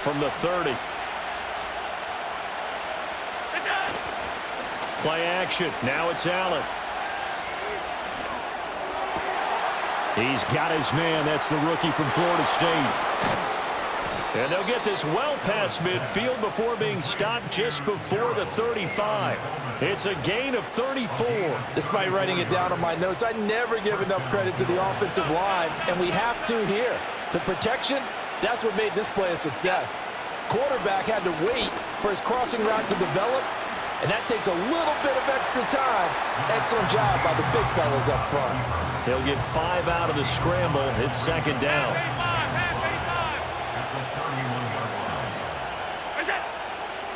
from the 30. Play action. Now it's Allen. He's got his man. That's the rookie from Florida State. And they'll get this well past midfield before being stopped just before the 35. It's a gain of 34. Despite writing it down on my notes, I never give enough credit to the offensive line, and we have to here. The protection, that's what made this play a success. Quarterback had to wait for his crossing route to develop, and that takes a little bit of extra time. Excellent job by the big fellas up front. He'll get 5 out of the scramble. It's second down.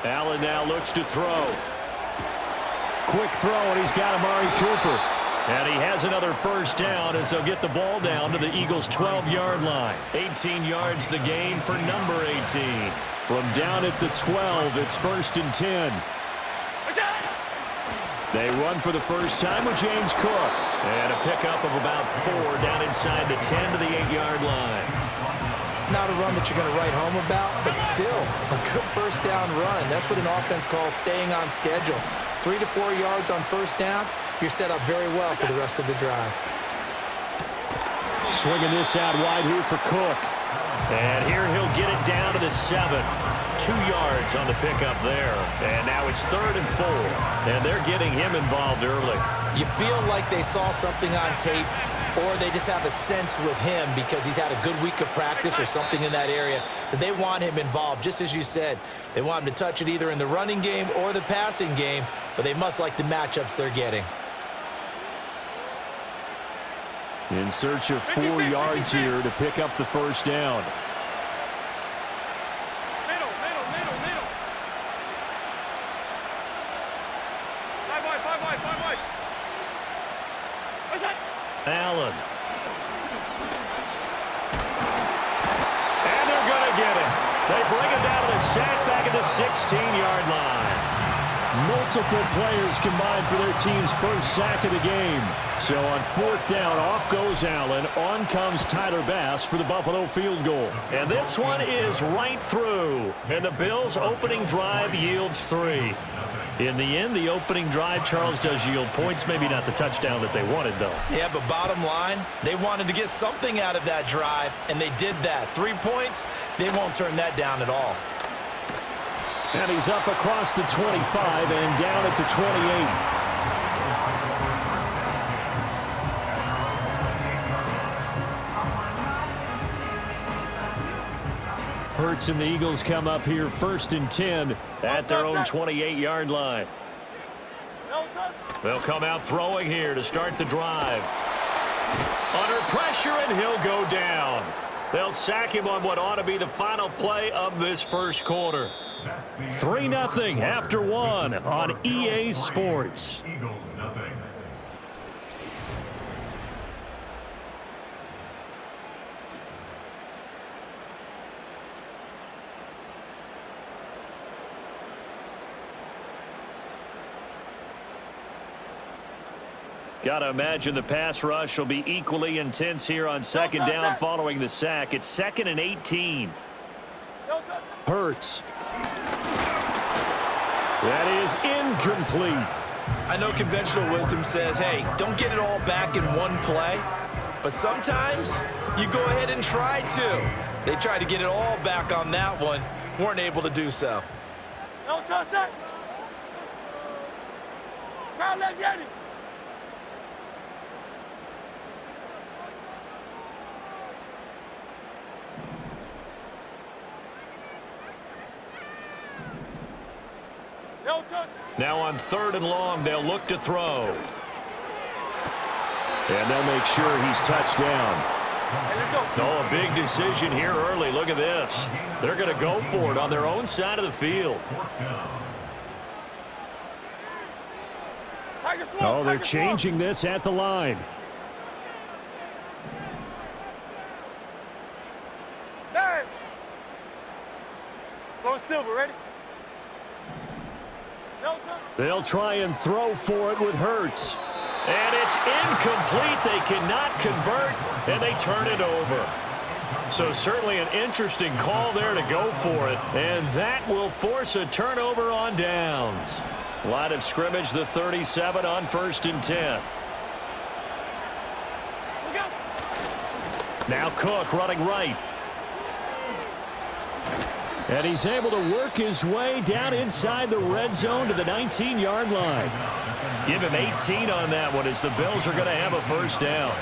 Allen now looks to throw. Quick throw, and he's got Amari Cooper. And he has another first down as they'll get the ball down to the Eagles' 12-yard line. 18 yards the gain for number 18. From down at the 12, it's 1st and 10. They run for the first time with James Cook. And a pickup of about 4 down inside the 10 to the 8-yard line. Not a run that you're going to write home about, but still a good first down run. That's what an offense calls staying on schedule. 3 to 4 yards on first down, you're set up very well for the rest of the drive. Swinging this out wide here for Cook. And here he'll get it down to the 7. 2 yards on the pickup there. And now it's 3rd and 4. And they're getting him involved early. You feel like they saw something on tape, or they just have a sense with him because he's had a good week of practice or something in that area that they want him involved. Just as you said, they want him to touch it either in the running game or the passing game, but they must like the matchups they're getting. In search of 4 yards here to pick up the first down. Allen. And they're going to get it. They bring him down to the sack back at the 16-yard line. Multiple players combined for their team's first sack of the game. So on 4th down, off goes Allen. On comes Tyler Bass for the Buffalo field goal. And this one is right through. And the Bills' opening drive yields 3. In the end, the opening drive, Charles, does yield points. Maybe not the touchdown that they wanted, though. Yeah, but bottom line, they wanted to get something out of that drive, and they did that. 3 points, they won't turn that down at all. And he's up across the 25 and down at the 28. Hurts and the Eagles come up here 1st and 10 at their own 28-yard line. They'll come out throwing here to start the drive. Under pressure, and he'll go down. They'll sack him on what ought to be the final play of this first quarter. 3-0 after 1 on EA Sports. Got to imagine the pass rush will be equally intense here on 2nd down following the sack. It's 2nd and 18. Hurts. That is incomplete. I know conventional wisdom says, hey, don't get it all back in one play. But sometimes you go ahead and try to. They tried to get it all back on that one. Weren't able to do so. Don't touch it. Crowd, let's get it. Now on 3rd and long, they'll look to throw. And they'll make sure he's touched down. Oh, a big decision here early. Look at this. They're going to go for it on their own side of the field. Oh, they're changing this at the line. Go Silver, ready? They'll try and throw for it with Hurts. And it's incomplete. They cannot convert, and they turn it over. So certainly an interesting call there to go for it. And that will force a turnover on downs. Line of scrimmage, the 37 on 1st and 10. Now Cook running right. And he's able to work his way down inside the red zone to the 19-yard line. Give him 18 on that one as the Bills are going to have a first down.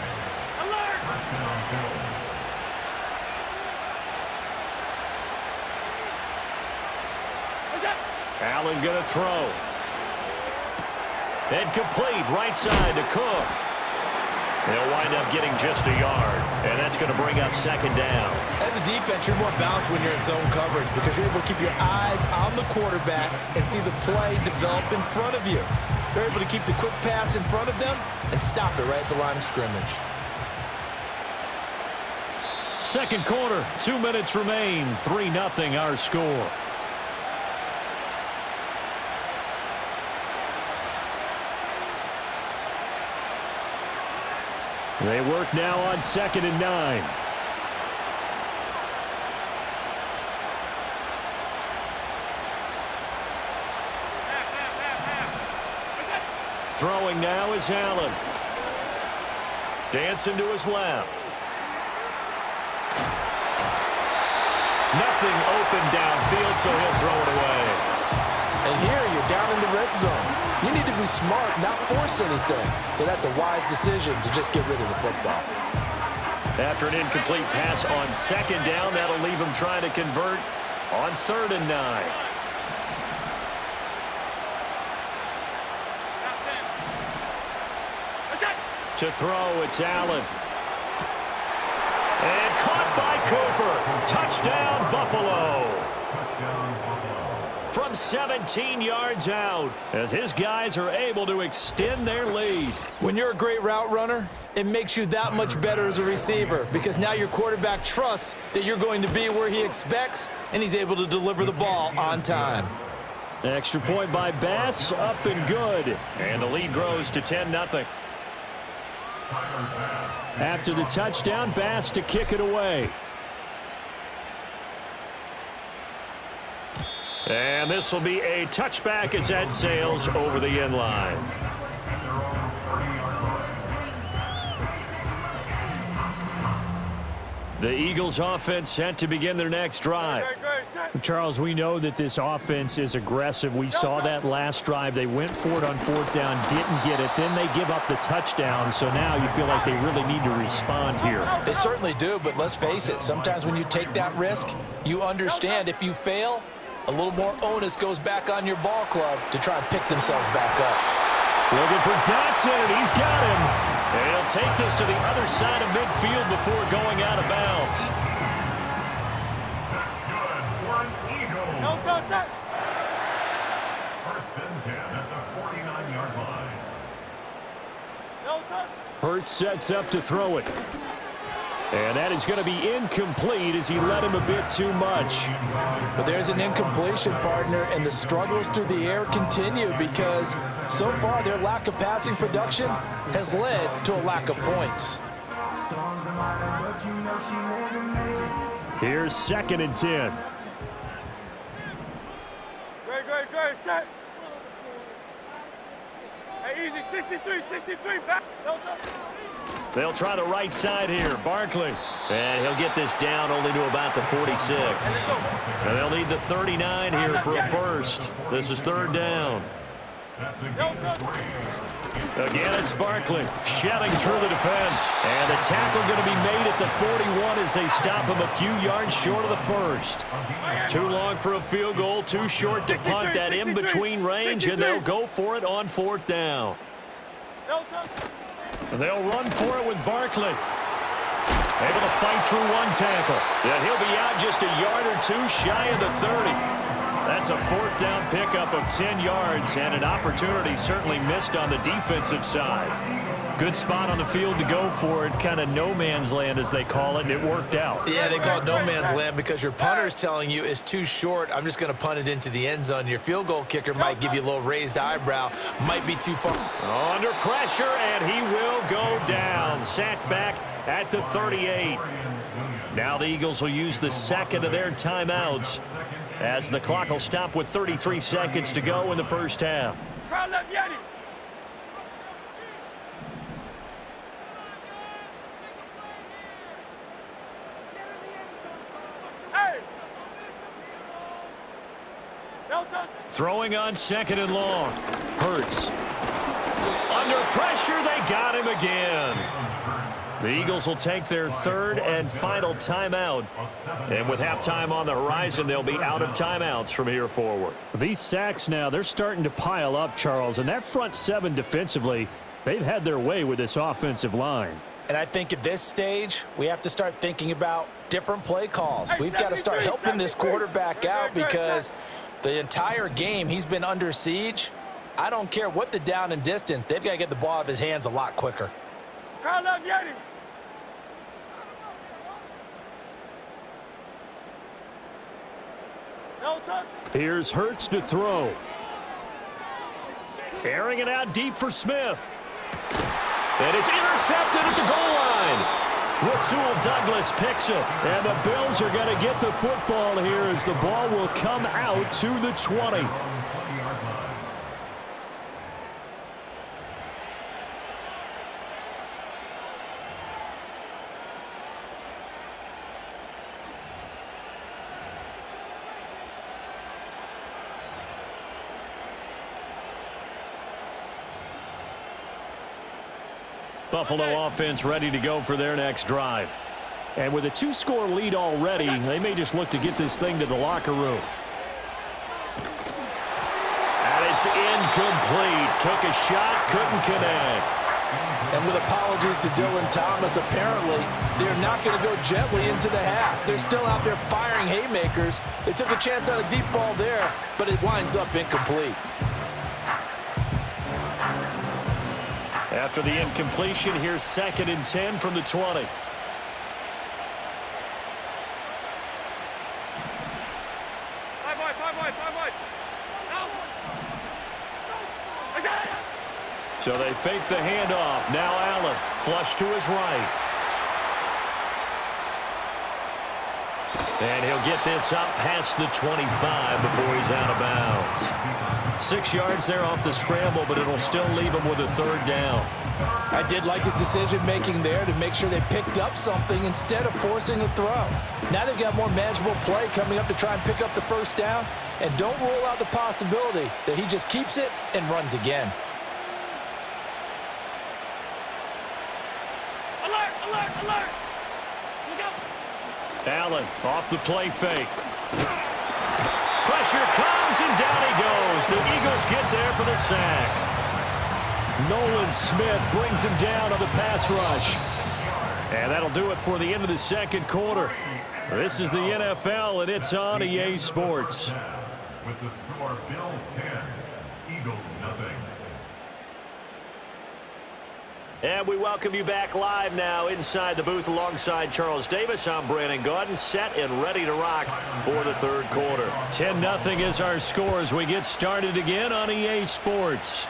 Allen going to throw. And complete right side to Cook. They'll wind up getting just a yard, and that's going to bring up 2nd down. As a defense, you're more balanced when you're in zone coverage because you're able to keep your eyes on the quarterback and see the play develop in front of you. They're able to keep the quick pass in front of them and stop it right at the line of scrimmage. 2nd quarter, 2 minutes remain, 3-0 our score. They work now on 2nd and 9. Throwing now is Allen. Dancing to his left. Nothing open downfield, so he'll throw it away. And here you're down in the red zone. You need to be smart, not force anything. So that's a wise decision to just get rid of the football. After an incomplete pass on 2nd down, that'll leave him trying to convert on 3rd and 9. To throw, it's Allen. And caught by Cooper. Touchdown, Buffalo. From 17 yards out, as his guys are able to extend their lead. When you're a great route runner, it makes you that much better as a receiver because now your quarterback trusts that you're going to be where he expects, and he's able to deliver the ball on time. Extra point by Bass, up and good. And the lead grows to 10-0. After the touchdown, Bass to kick it away. And this will be a touchback as that sails over the end line. The Eagles offense set to begin their next drive. Charles, we know that this offense is aggressive. We saw that last drive. They went for it on 4th down, didn't get it. Then they give up the touchdown, so now you feel like they really need to respond here. They certainly do, but let's face it. Sometimes when you take that risk, you understand if you fail, a little more onus goes back on your ball club to try and pick themselves back up. Looking for Dotson, and he's got him. And he'll take this to the other side of midfield before going out of bounds. No touch. 1st and 10 at the 49-yard line. No touch. Hurts sets up to throw it. And that is going to be incomplete as he led him a bit too much. But there's an incompletion, partner, and the struggles through the air continue because so far their lack of passing production has led to a lack of points. Here's 2nd and 10. Great, set. Hey, easy, 63, back. No touch. They'll try the right side here. Barkley. And he'll get this down only to about the 46. And they'll need the 39 here for a first. This is 3rd down. Again, it's Barkley shouting through the defense. And the tackle going to be made at the 41 as they stop him a few yards short of the first. Too long for a field goal, too short to punt that in-between range, and they'll go for it on 4th down. They'll run for it with Barkley. Able to fight through one tackle. And he'll be out just a yard or two shy of the 30. That's a 4th down pickup of 10 yards and an opportunity certainly missed on the defensive side. Good spot on the field to go for it, kind of no man's land as they call it, and it worked out. Yeah, they call it no man's land because your punter is telling you it's too short. I'm just going to punt it into the end zone. Your field goal kicker might give you a little raised eyebrow, might be too far. Under pressure, and he will go down. Sacked back at the 38. Now the Eagles will use the second of their timeouts as the clock will stop with 33 seconds to go in the first half. Crowd left Yeti. Hey. Delta. Throwing on second and long. Hurts. Under pressure, they got him again. The Eagles will take their third and final timeout. And with halftime on the horizon, they'll be out of timeouts from here forward. These sacks now, they're starting to pile up, Charles. And that front seven defensively, they've had their way with this offensive line. And I think at this stage, we have to start thinking about different play calls. We've got to start helping this quarterback out because the entire game he's been under siege. I don't care what the down and distance. They've got to get the ball out of his hands a lot quicker. Crowd left Yeti. Delta. Here's Hurts to throw. Airing it out deep for Smith. And it's intercepted at the goal line. Rasul Douglas picks it. And the Bills are going to get the football here as the ball will come out to the 20. Buffalo offense ready to go for their next drive. And with a two-score lead already, they may just look to get this thing to the locker room. And it's incomplete. Took a shot, couldn't connect. And with apologies to Dylan Thomas, apparently they're not going to go gently into the half. They're still out there firing haymakers. They took a chance on a deep ball there, but it winds up incomplete. After the incompletion, here's 2nd and 10 from the 20. So they fake the handoff. Now Allen, flush to his right. And he'll get this up past the 25 before he's out of bounds. 6 yards there off the scramble, but it'll still leave him with a 3rd down. I did like his decision-making there to make sure they picked up something instead of forcing a throw. Now they've got more manageable play coming up to try and pick up the 1st down, and don't rule out the possibility that he just keeps it and runs again. Alert, alert, alert. Look out. Allen off the play fake. Pressure comes, and down he goes. The Eagles get there for the sack. Nolan Smith brings him down on the pass rush. And that'll do it for the end of the 2nd quarter. This is the NFL, and it's on EA Sports. With the score, Bills 10, Eagles nothing. And we welcome you back live now inside the booth alongside Charles Davis. I'm Brandon Gaudin, set and ready to rock for the 3rd quarter. 10-0 is our score as we get started again on EA Sports.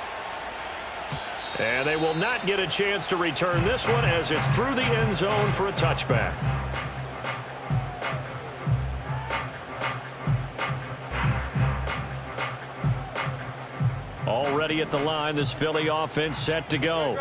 And they will not get a chance to return this one as it's through the end zone for a touchback. Already at the line, this Philly offense set to go.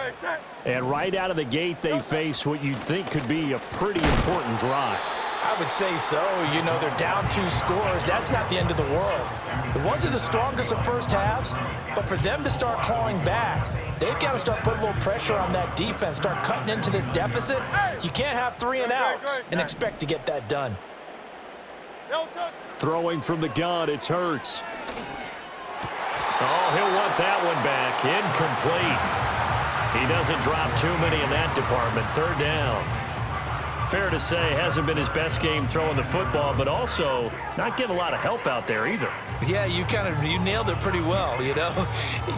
And right out of the gate, they face what you'd think could be a pretty important drive. I would say so. You know, they're down 2 scores. That's not the end of the world. It wasn't the strongest of first halves, but for them to start clawing back, they've got to start putting a little pressure on that defense, start cutting into this deficit. You can't have 3 and outs and expect to get that done. Throwing from the gun, it's Hurts. Oh, he'll want that one back. Incomplete. He doesn't drop too many in that department. 3rd down. Fair to say, hasn't been his best game throwing the football, but also not getting a lot of help out there either. Yeah, you nailed it pretty well, you know.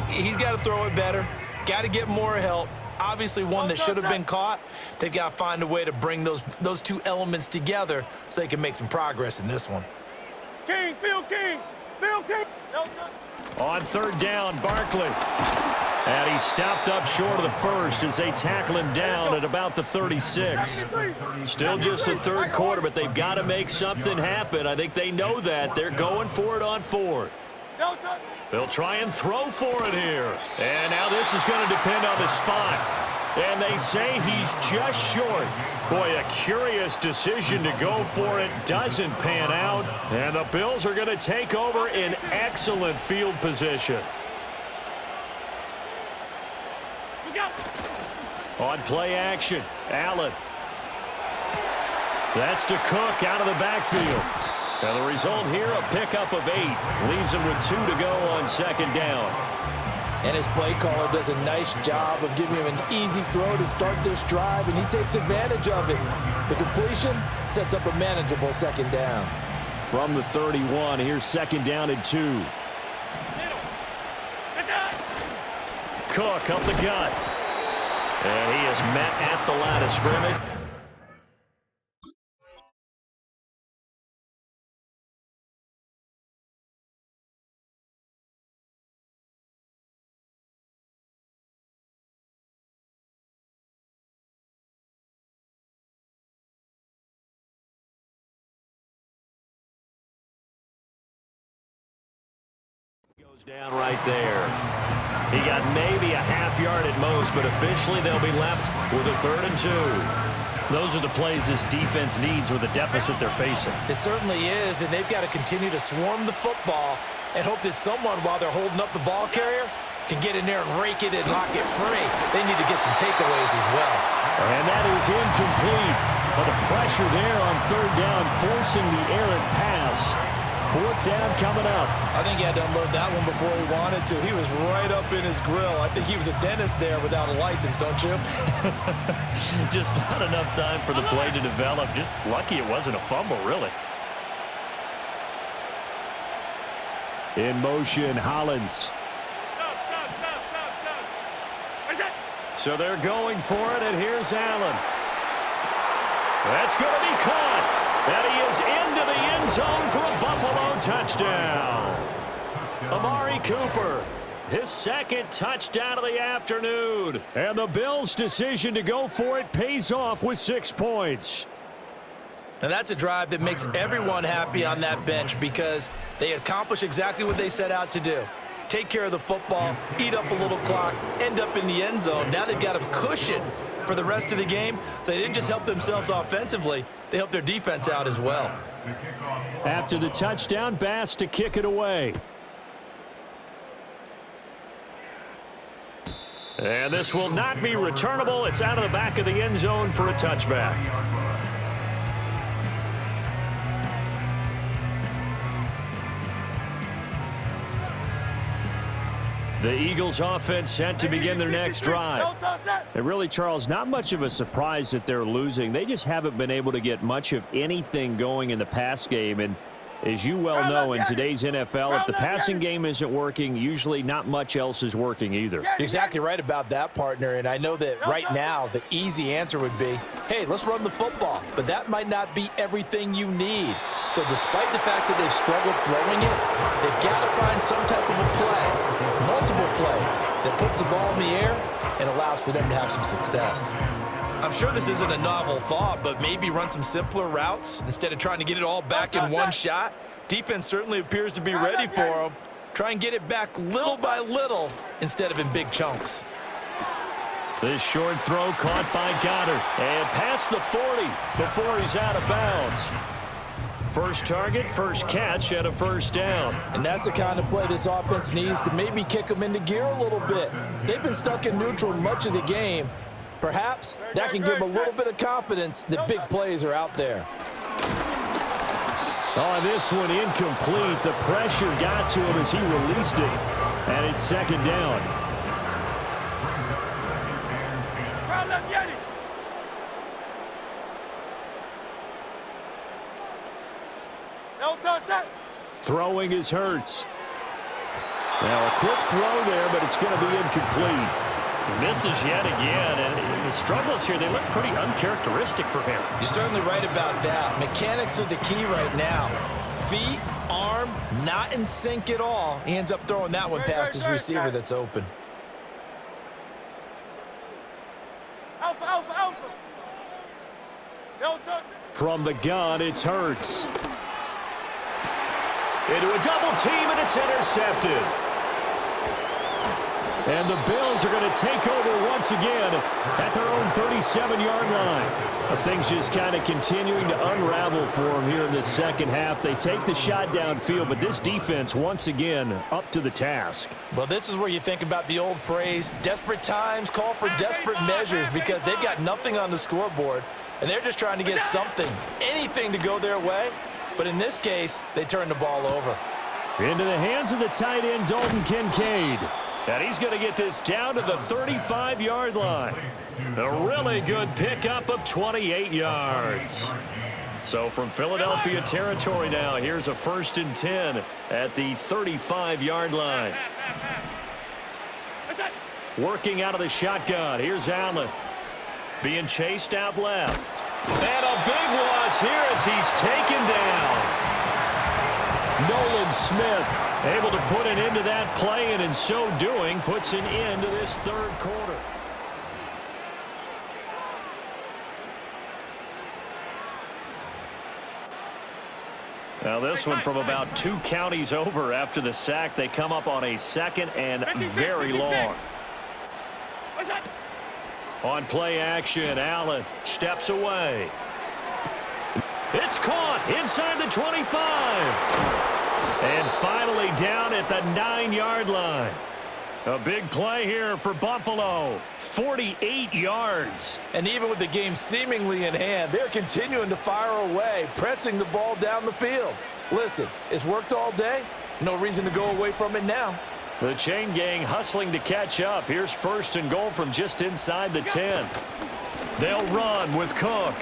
He's got to throw it better. Got to get more help. Obviously one that should have been caught. They've got to find a way to bring those 2 elements together so they can make some progress in this one. King, Phil King, Phil King. On 3rd down, Barkley. And he stopped up short of the first as they tackle him down at about the 36. Still just the third quarter, but they've got to make something happen. I think they know that. They're going for it on fourth. They'll try and throw for it here. And now this is going to depend on the spot. And they say he's just short. Boy, a curious decision to go for it. Doesn't pan out. And the Bills are going to take over in excellent field position. On play action, Allen. That's to Cook out of the backfield. And the result here, a pickup of 8. Leaves him with 2 to go on second down. And his play caller does a nice job of giving him an easy throw to start this drive, and he takes advantage of it. The completion sets up a manageable second down. From the 31, here's second down and 2. Cook up the gut. And he is met at the line of scrimmage. Goes down right there. He got maybe a half yard at most, but officially they'll be left with a 3rd and 2. Those are the plays this defense needs with the deficit they're facing. It certainly is, and they've got to continue to swarm the football and hope that someone, while they're holding up the ball carrier, can get in there and rake it and lock it free. They need to get some takeaways as well. And that is incomplete. But the pressure there on 3rd down, forcing the errant pass. 4th down coming up. I think he had to unload that one before he wanted to. He was right up in his grill. I think he was a dentist there without a license, don't you? Just not enough time for the play to develop. Just lucky it wasn't a fumble, really. In motion, Hollins. So they're going for it, and here's Allen. That's going to be caught. And he is into the end zone for a Buffalo touchdown. Amari Cooper, his second touchdown of the afternoon. And the Bills' decision to go for it pays off with 6 points. And that's a drive that makes everyone happy on that bench because they accomplish exactly what they set out to do. Take care of the football, eat up a little clock, end up in the end zone. Now they've got a cushion for the rest of the game, so they didn't just help themselves offensively, they helped their defense out as well. After the touchdown, Bass to kick it away. And this will not be returnable. It's out of the back of the end zone for a touchback. The Eagles offense set to begin their next drive. And really, Charles, not much of a surprise that they're losing. They just haven't been able to get much of anything going in the pass game. And as you well know, in today's NFL, if the passing game isn't working, usually not much else is working either. You're exactly right about that, partner. And I know that right now the easy answer would be, hey, let's run the football. But that might not be everything you need. So despite the fact that they've struggled throwing it, they've got to find some type of a play, multiple plays, that puts the ball in the air and allows for them to have some success. I'm sure this isn't a novel thought, but maybe run some simpler routes instead of trying to get it all back in one shot. Defense certainly appears to be ready for them. Try and get it back little by little instead of in big chunks. This short throw caught by Goddard and past the 40 before he's out of bounds. First target, first catch, and a first down. And that's the kind of play this offense needs to maybe kick them into gear a little bit. They've been stuck in neutral much of the game. Perhaps that can give them a little bit of confidence that big plays are out there. Oh, this one incomplete. The pressure got to him as he released it. And it's second down. Throwing is Hurts. Now a quick throw there, but it's going to be incomplete. Misses yet again, and the struggles here, they look pretty uncharacteristic for him. You're certainly right about that. Mechanics are the key right now. Feet, arm, not in sync at all. He ends up throwing that one past his receiver that's open. From the gun, it's Hurts. Into a double team, and it's intercepted. And the Bills are going to take over once again at their own 37-yard line. Things just kind of continuing to unravel for them here in the second half. They take the shot downfield, but this defense once again up to the task. Well, this is where you think about the old phrase, desperate times call for desperate measures, because they've got nothing on the scoreboard, and they're just trying to get something, anything to go their way. But in this case, they turn the ball over. Into the hands of the tight end, Dalton Kincaid. And he's going to get this down to the 35-yard line. A really good pickup of 28 yards. So from Philadelphia territory now, here's a 1st and 10 at the 35-yard line. Working out of the shotgun. Here's Allen. Being chased out left. And a big loss here as he's taken down. Nolan Smith able to put an end to that play, and in so doing puts an end to this third quarter. Now this one from about 2 counties over after the sack. They come up on a 2nd and very long. On play action, Allen steps away. It's caught inside the 25. And finally down at the 9-yard line. A big play here for Buffalo. 48 yards. And even with the game seemingly in hand, they're continuing to fire away, pressing the ball down the field. Listen, it's worked all day. No reason to go away from it now. The chain gang hustling to catch up. Here's 1st and goal from just inside the 10. They'll run with Cook.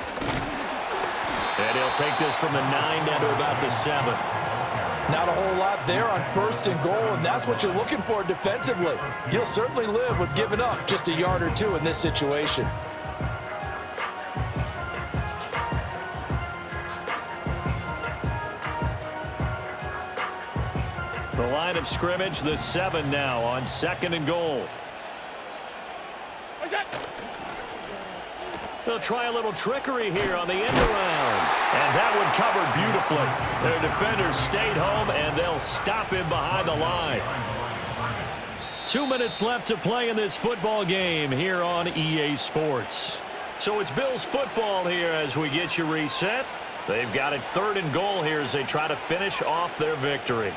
And he'll take this from the 9 down to about the 7. Not a whole lot there on 1st and goal, and that's what you're looking for defensively. You'll certainly live with giving up just a yard or 2 in this situation. The line of scrimmage, the 7 now on 2nd and goal. They'll try a little trickery here on the end around. And that one covered beautifully. Their defenders stayed home, and they'll stop him behind the line. 2 minutes left to play in this football game here on EA Sports. So it's Bills football here as we get you reset. They've got it 3rd and goal here as they try to finish off their victory.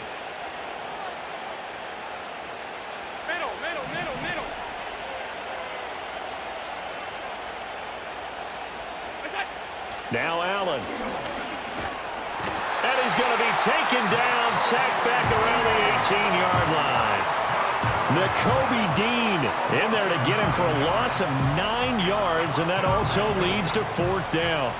Now Allen. And he's going to be taken down, sacked back around the 18-yard line. Nakobe Dean in there to get him for a loss of 9 yards, and that also leads to 4th down.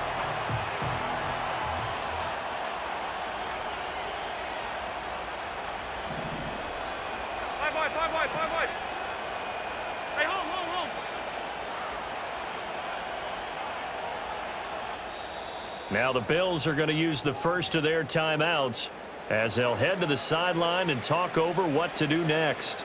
Hey, home. Now the Bills are going to use the first of their timeouts as they'll head to the sideline and talk over what to do next.